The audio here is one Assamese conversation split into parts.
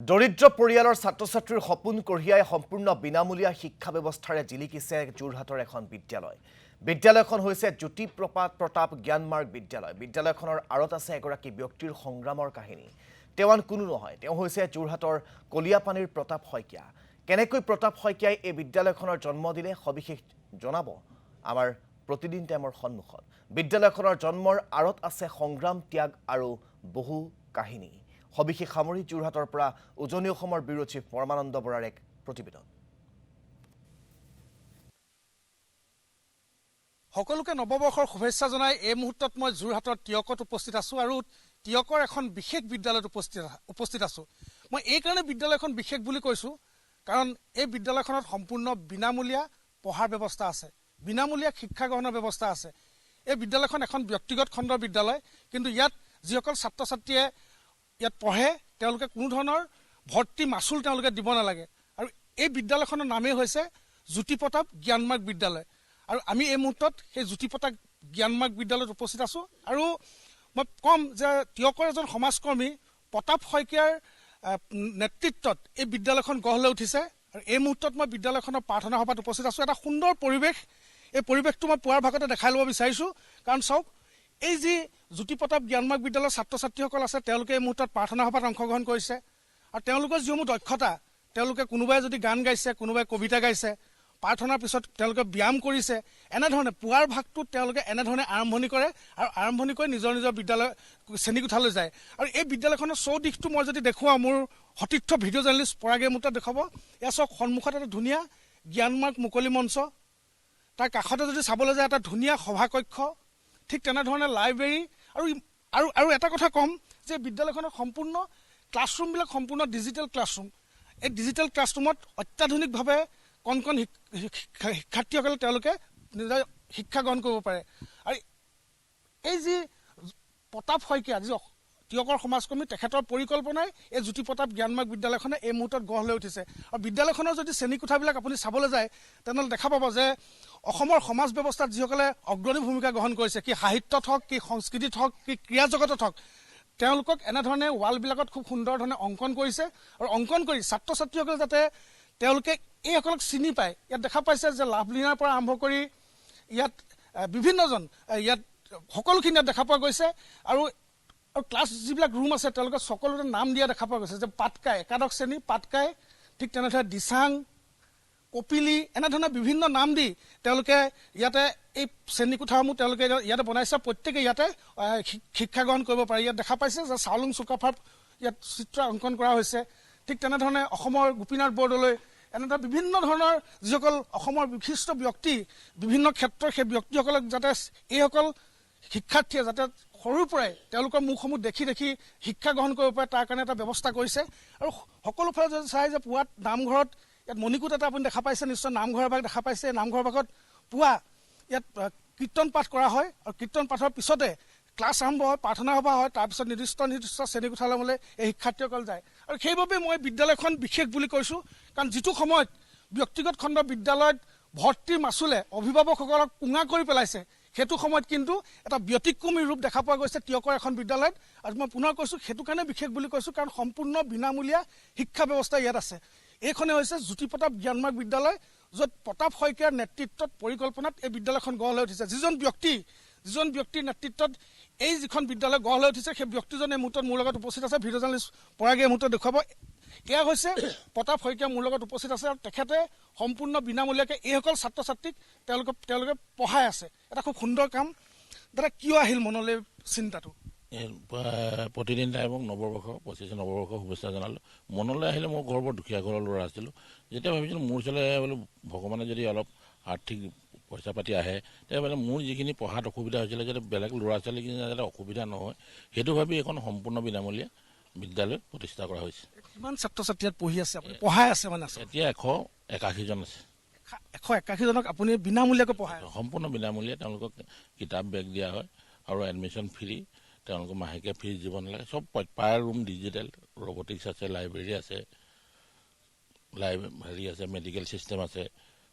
দৰিদ্ৰ পৰিয়ালৰ ছাত্ৰ-ছাত্ৰীৰ সপোন কঢ়িয়াই সম্পূৰ্ণ বিনামূলীয়া শিক্ষা ব্যৱস্থাৰে জিলিকিছে যোৰহাটৰ এখন বিদ্যালয়। বিদ্যালয়খন হৈছে জ্যোতি প্ৰতাপ জ্ঞানমাৰ্গ বিদ্যালয়। বিদ্যালয়খনৰ আঁৰত আছে এগৰাকী ব্যক্তিৰ সংগ্ৰামৰ কাহিনী। তেওঁ আন কোনো নহয়, তেওঁ হৈছে যোৰহাটৰ কলিয়াপানীৰ প্ৰতাপ শইকীয়া। কেনেকৈ প্ৰতাপ শইকীয়াই এই বিদ্যালয়খনৰ জন্ম দিলে সবিশেষ জনাব আমাৰ প্ৰতিদিন টাইমৰ সন্মুখত। বিদ্যালয়খনৰ জন্মৰ আঁৰত আছে সংগ্ৰাম, ত্যাগ আৰু বহু কাহিনী। সবিশেষ সামৰি যোৰহাটৰ পৰা উজনি অসমৰ ব্যুৰো চিফ পৰমানন্দ বৰাৰ এক প্ৰতিবেদন। সকলোকে নৱবৰ্ষৰ শুভেচ্ছা জনাই এই মুহূৰ্তত মই যোৰহাটৰ টিয়কত উপস্থিত আছো আৰু টিয়কৰ এখন বিশেষ বিদ্যালয়ত উপস্থিত আছো। মই এই কাৰণে বিদ্যালয়খন বিশেষ বুলি কৈছো কাৰণ এই বিদ্যালয়খনত সম্পূৰ্ণ বিনামূলীয়া পঢ়াৰ ব্যৱস্থা আছে, বিনামূলীয়া শিক্ষা গ্ৰহণৰ ব্যৱস্থা আছে। এই বিদ্যালয়খন এখন ব্যক্তিগত খণ্ডৰ বিদ্যালয়, কিন্তু ইয়াত যিসকল ছাত্ৰ ছাত্ৰীয়ে ইয়াত পঢ়ে তেওঁলোকে কোনো ধৰণৰ ভৰ্তি মাচুল তেওঁলোকে দিব নালাগে। আৰু এই বিদ্যালয়খনৰ নামেই হৈছে জ্যোতি প্ৰতাপ জ্ঞানমাৰ্গ বিদ্যালয়। আৰু আমি এই মুহূৰ্তত সেই জ্যোতি প্ৰতাপ জ্ঞানমাৰ্গ বিদ্যালয়ত উপস্থিত আছো। আৰু মই ক'ম যে টিয়কৰ এজন সমাজকৰ্মী প্ৰতাপ শইকীয়াৰ নেতৃত্বত এই বিদ্যালয়খন গঢ় লৈ উঠিছে। আৰু এই মুহূৰ্তত মই বিদ্যালয়খনৰ প্ৰাৰ্থনা সভাত উপস্থিত আছো। এটা সুন্দৰ পৰিৱেশ, এই পৰিৱেশটো মই পুৱাৰ ভাগতে দেখাই ল'ব বিচাৰিছো। কাৰণ চাওক, এই যি জ্যোতি প্ৰতাপ জ্ঞানমাৰ্গ বিদ্যালয়ৰ ছাত্ৰ ছাত্ৰীসকল আছে তেওঁলোকে এই মুহূৰ্তত প্ৰাৰ্থনা সভাত অংশগ্ৰহণ কৰিছে। আৰু তেওঁলোকৰ যিসমূহ দক্ষতা, তেওঁলোকে কোনোবাই যদি গান গাইছে, কোনোবাই কবিতা গাইছে, প্ৰাৰ্থনাৰ পিছত তেওঁলোকে ব্যায়াম কৰিছে, এনেধৰণে পুৱাৰ ভাগটোত তেওঁলোকে এনেধৰণে আৰম্ভণি কৰে আৰু আৰম্ভণি কৰি নিজৰ নিজৰ বিদ্যালয় শ্ৰেণীকোঠালৈ যায়। আৰু এই বিদ্যালয়খনৰ চৌদিশটো মই যদি দেখুৱাওঁ, মোৰ সতীৰ্থ ভিডিঅ' জাৰ্নেলিষ্ট পৰাগে মুহূৰ্তত দেখুৱাব। এয়া চাওক, সন্মুখত এটা ধুনীয়া জ্ঞানমাৰ্গ মুকলি মঞ্চ, তাৰ কাষতে যদি চাবলৈ যায় এটা ধুনীয়া সভাকক্ষ, ঠিক তেনেধৰণে লাইব্ৰেৰী। আৰু এটা কথা ক'ম যে বিদ্যালয়খনৰ সম্পূৰ্ণ ক্লাছৰুমবিলাক সম্পূৰ্ণ ডিজিটেল ক্লাছৰুম। এই ডিজিটেল ক্লাছৰুমত অত্যাধুনিকভাৱে কণ শিক্ষাৰ্থীসকলে তেওঁলোকে নিজৰ শিক্ষা গ্ৰহণ কৰিব পাৰে। আৰু এই যি প্ৰতাপ শইকীয়া, যি টিয়কৰ সমাজকৰ্মী, তেখেতৰ পৰিকল্পনাই এই জ্যোতি প্ৰতাপ জ্ঞানমাৰ্গ বিদ্যালয়খনে এই মুহূৰ্তত গঢ় লৈ উঠিছে। আৰু বিদ্যালয়খনৰ যদি শ্ৰেণীকোঠাবিলাক আপুনি চাবলৈ যায় তেনেহ'লে দেখা পাব যে অসমৰ সমাজ ব্যৱস্থাত যিসকলে অগ্ৰণী ভূমিকা গ্ৰহণ কৰিছে, কি সাহিত্যত হওক, কি সংস্কৃতিত হওক, কি ক্ৰীড়া জগতত হওক, তেওঁলোকক এনেধৰণে ৱালবিলাকত খুব সুন্দৰ ধৰণে অংকন কৰিছে। আৰু অংকন কৰি ছাত্ৰ ছাত্ৰীসকলে যাতে তেওঁলোকে এইসকলক চিনি পায়। ইয়াত দেখা পাইছে যে লাভলীনাৰ পৰা আৰম্ভ কৰি ইয়াত বিভিন্নজন ইয়াত সকলোখিনি ইয়াত দেখা পোৱা গৈছে। আৰু ক্লাছ যিবিলাক ৰুম আছে তেওঁলোকে সকলোতে নাম দিয়া দেখা পোৱা গৈছে, যে পাটকাই একাদশ শ্ৰেণী, পাটকাই, ঠিক তেনেদৰে দিচাং, কপিলি, এনেধৰণে বিভিন্ন নাম দি তেওঁলোকে ইয়াতে এই শ্ৰেণীকোঠাসমূহ তেওঁলোকে ইয়াতে বনাইছে। প্ৰত্যেকে ইয়াতে শিক্ষা গ্ৰহণ কৰিব পাৰে। ইয়াত দেখা পাইছে যে চাওলুং চুকাফাৰ ইয়াত চিত্ৰ অংকন কৰা হৈছে। ঠিক তেনেধৰণে অসমৰ গোপীনাথ বৰদলৈ, এনেধৰণে বিভিন্ন ধৰণৰ যিসকল অসমৰ বিশিষ্ট ব্যক্তি বিভিন্ন ক্ষেত্ৰৰ, সেই ব্যক্তিসকলক যাতে এইসকল শিক্ষাৰ্থীয়ে যাতে সৰুৰ পৰাই তেওঁলোকৰ মুখসমূহ দেখি দেখি শিক্ষা গ্ৰহণ কৰিব পাৰে, তাৰ কাৰণে এটা ব্যৱস্থা কৰিছে। আৰু সকলো ফালে যদি চাই যে পুৱাত নামঘৰত ইয়াত মণিকূট এটা আপুনি দেখা পাইছে, নিশ্চয় নামঘৰ ভাগ দেখা পাইছে। নামঘৰ ভাগত পুৱা ইয়াত কীৰ্তন পাঠ কৰা হয়। আৰু কীৰ্তন পাঠৰ পিছতে ক্লাছ আৰম্ভ হয়, প্ৰাৰ্থনা সভা হয়, তাৰপিছত নিৰ্দিষ্ট শ্ৰেণীকোঠালৈ এই শিক্ষাৰ্থীসকল যায়। আৰু সেইবাবে মই বিদ্যালয়খন বিশেষ বুলি কৈছোঁ, কাৰণ যিটো সময়ত ব্যক্তিগত খণ্ডৰ বিদ্যালয়ত ভৰ্তিৰ মাচুলে অভিভাৱকসকলক কোঙা কৰি পেলাইছে, সেইটো সময়ত কিন্তু এটা ব্যতিক্ৰমী ৰূপ দেখা পোৱা গৈছে টিয়কৰ এখন বিদ্যালয়ত। আৰু মই পুনৰ কৈছোঁ, সেইটো কাৰণে বিশেষ বুলি কৈছোঁ কাৰণ সম্পূৰ্ণ বিনামূলীয়া শিক্ষা ব্যৱস্থা ইয়াত আছে। এইখনে হৈছে জ্যোতি প্ৰতাপ জ্ঞানমাৰ্গ বিদ্যালয়, য'ত প্ৰতাপ শইকীয়াৰ নেতৃত্বত পৰিকল্পনাত এই বিদ্যালয়খন গঢ় লৈ উঠিছে। যিজন ব্যক্তিৰ নেতৃত্বত এই যিখন বিদ্যালয় গঢ় লৈ উঠিছে, সেই ব্যক্তিজনে এই মুহূৰ্তত মোৰ লগত উপস্থিত আছে। ভিডিঅ' জাৰ্নেলিষ্ট পৰাগে এই মুহূৰ্তত দেখুৱাব। এয়া হৈছে প্ৰতাপ শইকীয়া মোৰ লগত উপস্থিত আছে। আৰু তেখেতে সম্পূৰ্ণ বিনামূলীয়াকৈ এইসকল ছাত্ৰ ছাত্ৰীক তেওঁলোকে পঢ়াই আছে। এটা খুব সুন্দৰ কাম। দাদা, কিয় আহিল মনলৈ চিন্তাটো? প্ৰতিদিন টাইমক নৱবৰ্ষ 25 নৱবৰ্ষৰ শুভেচ্ছা জনালোঁ। মনলৈ আহিলে মই ঘৰ বৰ দুখীয়া ঘৰৰ ল'ৰা আছিলোঁ। যেতিয়া ভাবিছিলোঁ মোৰ ওচৰলৈ বোলো ভগৱানে যদি অলপ আৰ্থিক পইচা পাতি আহে, তেতিয়া মানে মোৰ যিখিনি পঢ়াত অসুবিধা হৈছিলে যাতে বেলেগ ল'ৰা ছোৱালীখিনি যাতে অসুবিধা নহয়, সেইটো ভাবি এখন সম্পূৰ্ণ বিনামূলীয়া বিদ্যালয় প্ৰতিষ্ঠা কৰা হৈছে। কিমান ছাত্ৰ ছাত্ৰী ইয়াত পঢ়ি আছে, পঢ়াই আছে? মানে এতিয়া 181 জন আছে। 181 জনক আপুনি বিনামূলীয়াকৈ পঢ়ায়? সম্পূৰ্ণ বিনামূলীয়া। তেওঁলোকক কিতাপ বেগ দিয়া হয় আৰু এডমিশ্যন ফ্ৰী, তেওঁলোকক মাহেকীয়া ফিজ দিব নালাগে। চব প্ৰায় ৰুম ডিজিটেল, ৰবটিক্স আছে, লাইব্ৰেৰী আছে, হেৰি আছে, মেডিকেল চিষ্টেম আছে,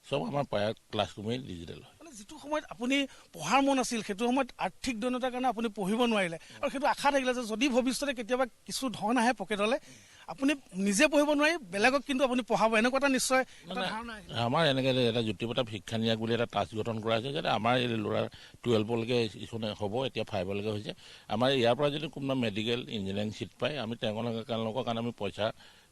চব আমাৰ প্ৰায় ক্লাছৰুমেই ডিজিটেল হয়। মানে যিটো সময়ত আপুনি পঢ়াৰ মন আছিল, সেইটো সময়ত আৰ্থিক দৈন্যতাৰ কাৰণে আপুনি পঢ়িব নোৱাৰিলে, আৰু সেইটো আশা থাকিলে যে যদি ভৱিষ্যতে কেতিয়াবা কিছু ধন আহে পকেটলৈ আপুনি নিজে পঢ়িব নোৱাৰি বেলেগক কিন্তু আপুনি পঢ়াব এনেকুৱা এটা নিশ্চয় এটা ধাৰণা আহিলে। আমাৰ এনেকৈ এটা জ্যোতিপ্ৰতাপ শিক্ষা নিয়াস বুলি এটা টাস্ক গঠন কৰা হৈছে যাতে আমাৰ এই ল'ৰা 12লৈকে স্কুল হ'ব, এতিয়া 5লৈকে হৈছে। আমাৰ ইয়াৰ পৰা যদি কোনোবা মেডিকেল ইঞ্জিনিয়াৰিং চিট পায়, আমি তেওঁলোকৰ কাৰণে আমি পইচা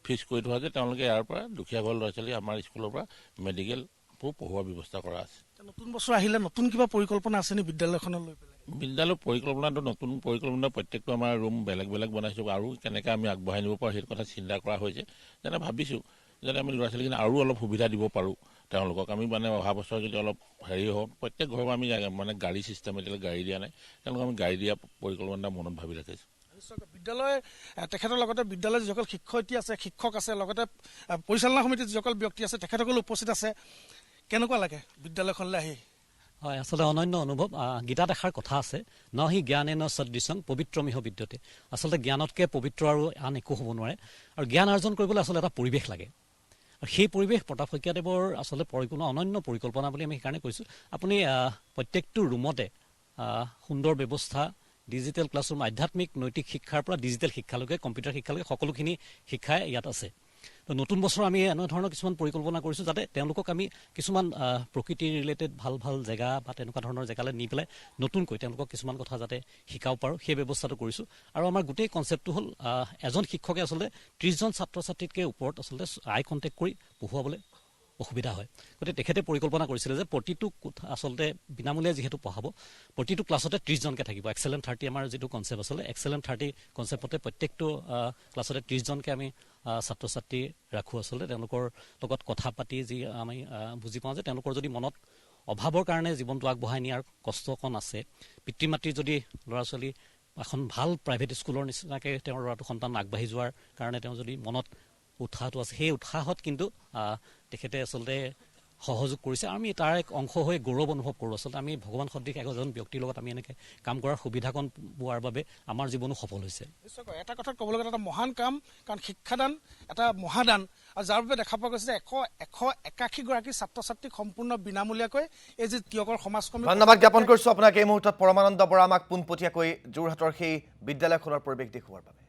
ফিক্স কৰি থোৱা যে তেওঁলোকে ইয়াৰ পৰা দুখীয়া ঘৰৰ ল'ৰা ছোৱালী আমাৰ স্কুলৰ পৰা মেডিকেলবোৰ পঢ়োৱাৰ ব্যৱস্থা কৰা আছে। নতুন বছৰ আহিলে নতুন কিবা পৰিকল্পনা আছে নি বিদ্যালয়খনক লৈ পেলাই? বিদ্যালয়ৰ পৰিকল্পনাটো নতুন পৰিকল্পনা, প্ৰত্যেকটো আমাৰ ৰুম বেলেগ বেলেগ বনাইছোঁ আৰু কেনেকৈ আমি আগবঢ়াই নিব পাৰোঁ সেইটো কথা চিন্তা কৰা হৈছে। যেনে ভাবিছোঁ যাতে আমি ল'ৰা ছোৱালীখিনি আৰু অলপ সুবিধা দিব পাৰোঁ তেওঁলোকক। আমি মানে অহা বছৰ যদি অলপ হেৰি হওঁ, প্ৰত্যেক ঘৰৰ পৰা আমি মানে গাড়ী ছিষ্টেম এতিয়ালৈ গাড়ী দিয়া নাই, তেওঁলোকক আমি গাড়ী দিয়া পৰিকল্পনা মনত ভাবি ৰাখিছোঁ। বিদ্যালয় তেখেতৰ লগতে বিদ্যালয়ৰ যিসকল শিক্ষয়িত্ৰী আছে, শিক্ষক আছে, লগতে পৰিচালনা সমিতিৰ যিসকল ব্যক্তি আছে তেখেতসকল উপস্থিত আছে। কেনেকুৱা লাগে বিদ্যালয়খনলৈ আহি? হয়, আচলতে অনন্য অনুভৱ। গীতাত এষাৰ কথা আছে, ন হি জ্ঞানে ন সদৃশং পবিত্ৰমিহ বিদ্যতে। আচলতে জ্ঞানতকৈ পবিত্ৰ আৰু আন একো হ'ব নোৱাৰে। আৰু জ্ঞান অৰ্জন কৰিবলৈ আচলতে এটা পৰিৱেশ লাগে। আৰু সেই পৰিৱেশ প্ৰতাপ শইকীয়াদেৱৰ আচলতে পৰিপূৰ্ণ অনন্য পৰিকল্পনা বুলি আমি সেইকাৰণে কৈছোঁ। আপুনি প্ৰত্যেকটো ৰুমতে সুন্দৰ ব্যৱস্থা, ডিজিটেল ক্লাছৰুম, আধ্যাত্মিক নৈতিক শিক্ষাৰ পৰা ডিজিটেল শিক্ষালৈকে, কম্পিউটাৰ শিক্ষালৈকে সকলোখিনি শিক্ষাই ইয়াত আছে। তো নতুন বছৰ আমি এনেধৰণৰ কিছুমান পৰিকল্পনা কৰিছোঁ যাতে তেওঁলোকক আমি কিছুমান প্ৰকৃতি ৰিলেটেড ভাল ভাল জেগা বা তেনেকুৱা ধৰণৰ জেগালৈ নি পেলাই নতুনকৈ তেওঁলোকক কিছুমান কথা যাতে শিকাব পাৰোঁ সেই ব্যৱস্থাটো কৰিছোঁ। আৰু আমাৰ গোটেই কনচেপ্টটো হ'ল এজন শিক্ষকে আচলতে 30জন ছাত্ৰ ছাত্ৰীতকৈ ওপৰত আচলতে আই কণ্টেক্ট কৰি পঢ়ুৱাবলৈ অসুবিধা হয়। গতিকে তেখেতে পৰিকল্পনা কৰিছিলে যে প্ৰতিটো আচলতে বিনামূলীয়া যিহেতু পঢ়াব, প্ৰতিটো ক্লাছতে 30জনকৈ থাকিব। এক্সেলেণ্ট 30 আমাৰ যিটো কনচেপ্ট আছিলে, এক্সেলেণ্ট 30 কনচেপ্টতে প্ৰত্যেকটো ক্লাছতে 30জনকৈ আমি ছাত্ৰ ছাত্ৰী ৰাখোঁ। আচলতে তেওঁলোকৰ লগত কথা পাতি যি আমি বুজি পাওঁ যে তেওঁলোকৰ যদি মনত অভাৱৰ কাৰণে জীৱনটো আগবঢ়াই নিয়াৰ কষ্ট অকণ আছে, পিতৃ মাতৃৰ যদি ল'ৰা ছোৱালী এখন ভাল প্ৰাইভেট স্কুলৰ নিচিনাকৈ তেওঁৰ ল'ৰাটো সন্তান আগবাঢ়ি যোৱাৰ কাৰণে তেওঁ যদি মনত উৎসাহটো আছে, সেই উৎসাহত কিন্তু তেখেতে আচলতে সহযোগ কৰিছে। আমি তাৰ এক অংশ হৈ গৌৰৱ অনুভৱ কৰোঁ। আচলতে আমি ভগৱান সদৃশ এজন ব্যক্তিৰ লগত আমি এনেকৈ কাম কৰাৰ সুবিধাকণ পোৱাৰ বাবে আমাৰ জীৱনো সফল হৈছে। নিশ্চয়কৈ এটা কথাত ক'বলৈ গ'লে এটা মহান কাম, কাৰণ শিক্ষাদান এটা মহাদান, আৰু যাৰ বাবে দেখা পোৱা গৈছে যে 181গৰাকী ছাত্ৰ ছাত্ৰীক সম্পূৰ্ণ বিনামূলীয়াকৈ এই যি তিয়কৰ সমাজকৰ্মী। ধন্যবাদ জ্ঞাপন কৰিছোঁ আপোনাক এই মুহূৰ্তত পৰমানন্দ বৰা আমাক পোনপটীয়াকৈ যোৰহাটৰ সেই বিদ্যালয়খনৰ পৰিৱেশ দেখুওৱাৰ বাবে।